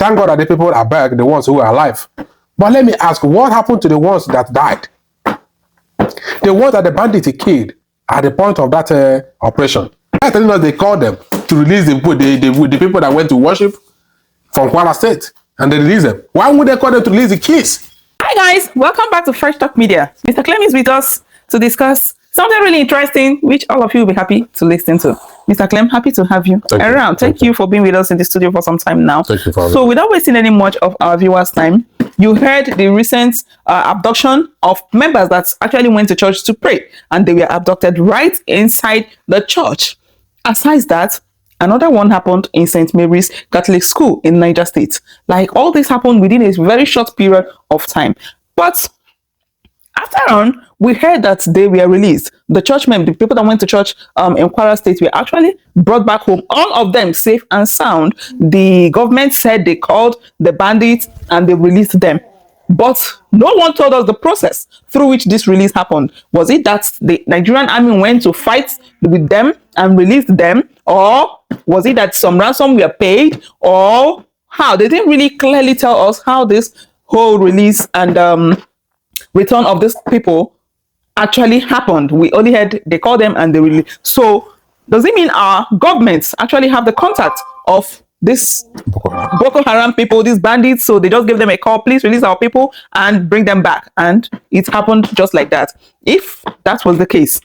thank God that the people are back, the ones who are alive. But let me ask, what happened to the ones that died? The ones that the bandits killed at the point of that operation. They're telling us they called them to release the people that went to worship from Kwara State, and they release them. Why would they call them to release the kids? Hi guys, welcome back to Fresh Talk Media. Mr. Clem is with us to discuss something really interesting, which all of you will be happy to listen to. Mr. Clem, happy to have you around. Thank you for being with us in the studio for some time now. Thank you for having me. So without wasting any much of our viewers' time, you heard the recent abduction of members that actually went to church to pray, and they were abducted right inside the church. Aside that, another one happened in St. Mary's Catholic School in Niger State. Like, all this happened within a very short period of time. But after on, we heard that they were released. The churchmen, the people that went to church in Kwara State, were actually brought back home. All of them safe and sound. The government said they called the bandits and they released them. But no one told us the process through which this release happened. Was it that the Nigerian army went to fight with them and released them? Or was it that some ransom were paid? Or how? They didn't really clearly tell us how this whole release and return of these people actually happened. We only heard they called them and they released. So does it mean our governments actually have the contact of this Boko Haram people, these bandits, so they just give them a call, please release our people and bring them back, and it happened just like that? If that was the case,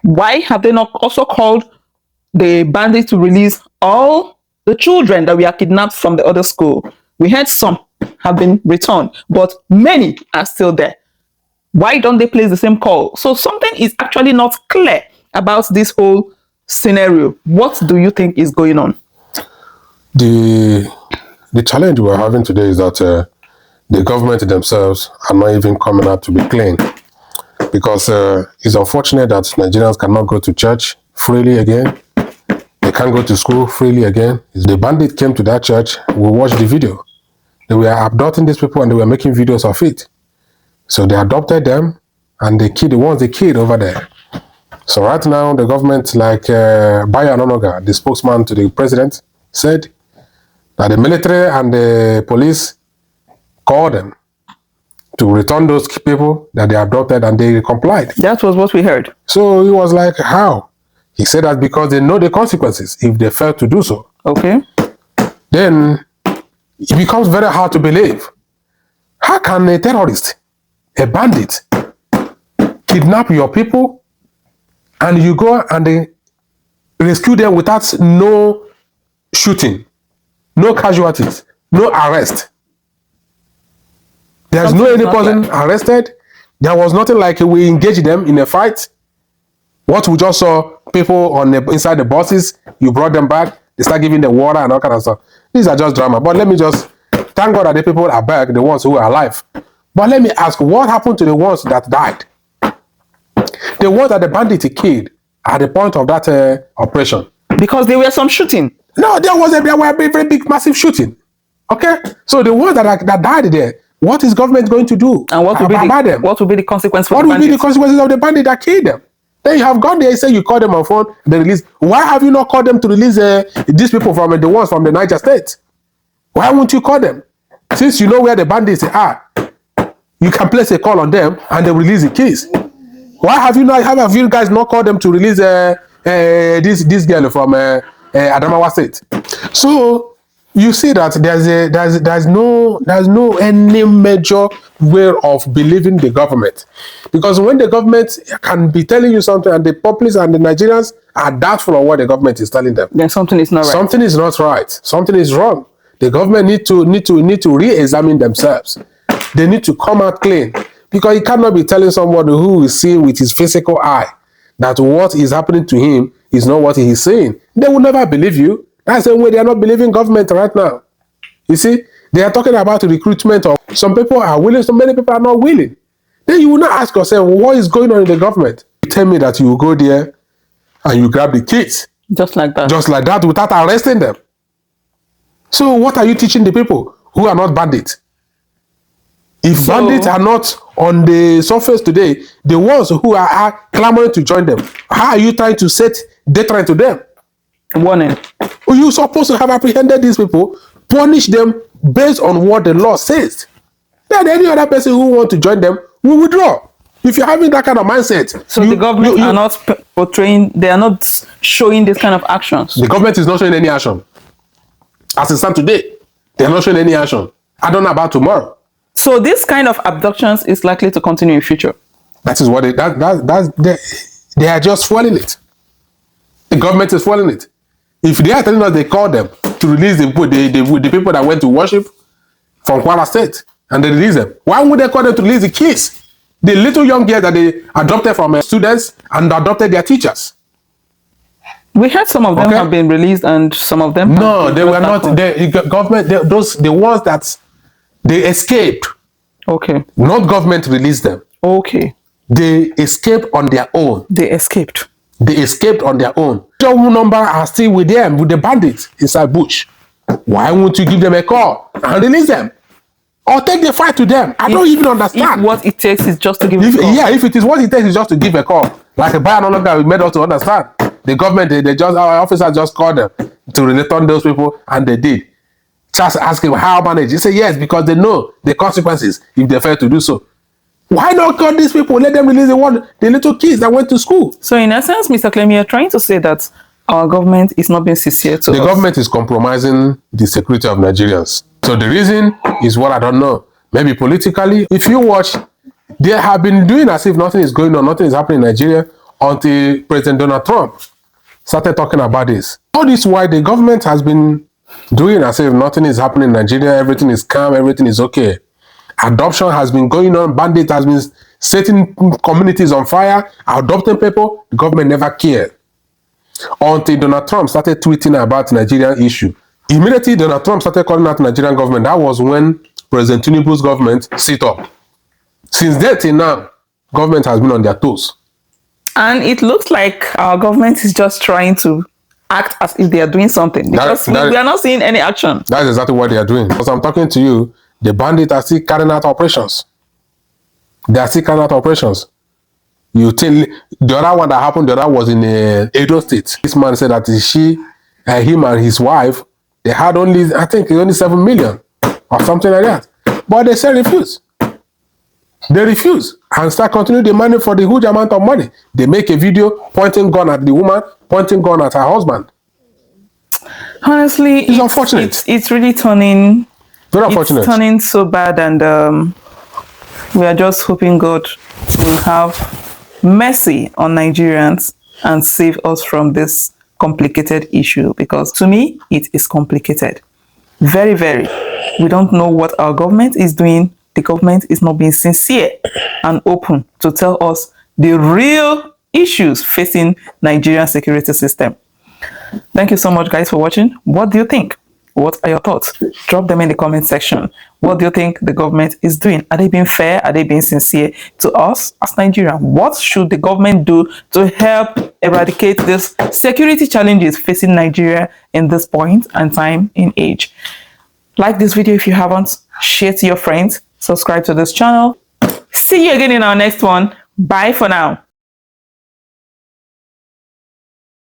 why have they not also called the bandits to release all the children that were kidnapped from the other school? We heard some have been returned, but many are still there. Why don't they place the same call? So something is actually not clear about this whole scenario. What do you think is going on? The challenge we're having today is that the government themselves are not even coming out to be clean, because it's unfortunate that Nigerians cannot go to church freely again. They can't go to school freely again. The bandit came to that church, we watched the video. They were abducting these people and they were making videos of it. So they adopted them and they killed the ones they killed over there. So right now the government, like Bayo Anonoga, the spokesman to the president, said that the military and the police called them to return those people that they adopted, and they complied. That was what we heard. So he was like, how? He said that because they know the consequences if they fail to do so. Okay. Then it becomes very hard to believe. How can a terrorist, a bandit, kidnap your people and you go and they rescue them without no shooting, no casualties, no arrest? There's no any person arrested. There was nothing like we engaged them in a fight. What we just saw, people on inside the buses, you brought them back, they start giving them water and all kind of stuff. These are just drama. But let me just thank God that the people are back, the ones who are alive. But let me ask, what happened to the ones that died? The ones that the bandits killed at the point of that operation? Because there were some shooting. No, there were a very big, massive shooting. Okay? So the ones that died there, what is government going to do? And what will be the consequence for the bandits? What will be the consequences of the bandit that killed them? Then you have gone there, you say you call them on phone, they release. Why have you not called them to release these people from the ones from the Niger State? Why won't you call them? Since you know where the bandits are, you can place a call on them and they release the case. Why have you guys not called them to release this girl from Adamawa State? So you see that there's no any major way of believing the government, because when the government can be telling you something and the populace and the Nigerians are doubtful of what the government is telling them, then something is not right. Something is not right. Something is wrong. The government need to re-examine themselves. They need to come out clean, because you cannot be telling someone who is seeing with his physical eye that what is happening to him is not what he is saying. They will never believe you. That's the way they are not believing government right now. You see, they are talking about the recruitment of some people are willing, so many people are not willing. Then you will not ask yourself, what is going on in the government? You tell me that you will go there and you grab the kids. Just like that. Just like that, without arresting them. So what are you teaching the people who are not bandits? If bandits are not on the surface today, the ones who are clamoring to join them, how are you trying to set deterrent to them? Warning. You're supposed to have apprehended these people punish them based on what the law says. Then any other person who want to join them will withdraw. If you're having that kind of mindset. So the government are not portraying, they are not showing this kind of actions. The government is not showing any action. As it stands today, they are not showing any action. I don't know about tomorrow. So this kind of abductions is likely to continue in future. That is what they are just foiling it. The government is foiling it. If they are telling us they call them to release the people that went to worship from Kwara State and they release them, why would they call them to release the kids? The little young girls that they adopted from students and adopted their teachers. We heard some of them have been released and some of them. No, they were not. The government, the ones that they escaped. Okay. Not government released them. Okay. They escaped on their own. They escaped. They escaped on their own. The number are still with them, with the bandits inside bush. Why won't you give them a call and release them? Or take the fight to them? I don't even understand. If what it takes is just to give a call. Yeah, if it is what it takes is just to give a call. Like a biological we made us to understand. The government, our officers just called them to return those people, and they did. Just ask him how manage. He said yes, because they know the consequences if they fail to do so. Why not call these people? Let them release the little kids that went to school. So in essence, Mr. Clem, you're trying to say that our government is not being sincere to us. The government is compromising the security of Nigerians. So the reason is what I don't know. Maybe politically, if you watch, they have been doing as if nothing is going on, nothing is happening in Nigeria until President Donald Trump started talking about this. All this while the government has been doing as if nothing is happening in Nigeria, everything is calm, everything is okay. Adoption has been going on, bandit has been setting communities on fire, adopting people, the government never cared. Until Donald Trump started tweeting about Nigerian issue. Immediately Donald Trump started calling out the Nigerian government. That was when President Tinubu's government sit up. Since then till now, government has been on their toes. And it looks like our government is just trying to act as if they are doing something. Because we are not seeing any action. That's exactly what they are doing. Because I'm talking to you, the bandits are still carrying out operations. They are still carrying out operations. You think the other one that happened, the other was in Edo State. This man said that him and his wife, they had only 7 million or something like that. But they said refuse. They refuse and start continuing demanding for the huge amount of money. They make a video pointing gun at the woman, pointing gun at her husband. Honestly, it's unfortunate. It's really turning. Very unfortunate. It's turning so bad, and we are just hoping God will have mercy on Nigerians and save us from this complicated issue, because to me it is complicated, very, very. We don't know what our government is doing. The government is not being sincere and open to tell us the real issues facing Nigerian security system. Thank you so much, guys, for watching. What do you think? What are your thoughts? Drop them in the comment section. What do you think the government is doing? Are they being fair? Are they being sincere to us as Nigerians? What should the government do to help eradicate these security challenges facing Nigeria in this point and time in age? Like this video if you haven't. Share to your friends. Subscribe to this channel. See you again in our next one. Bye for now.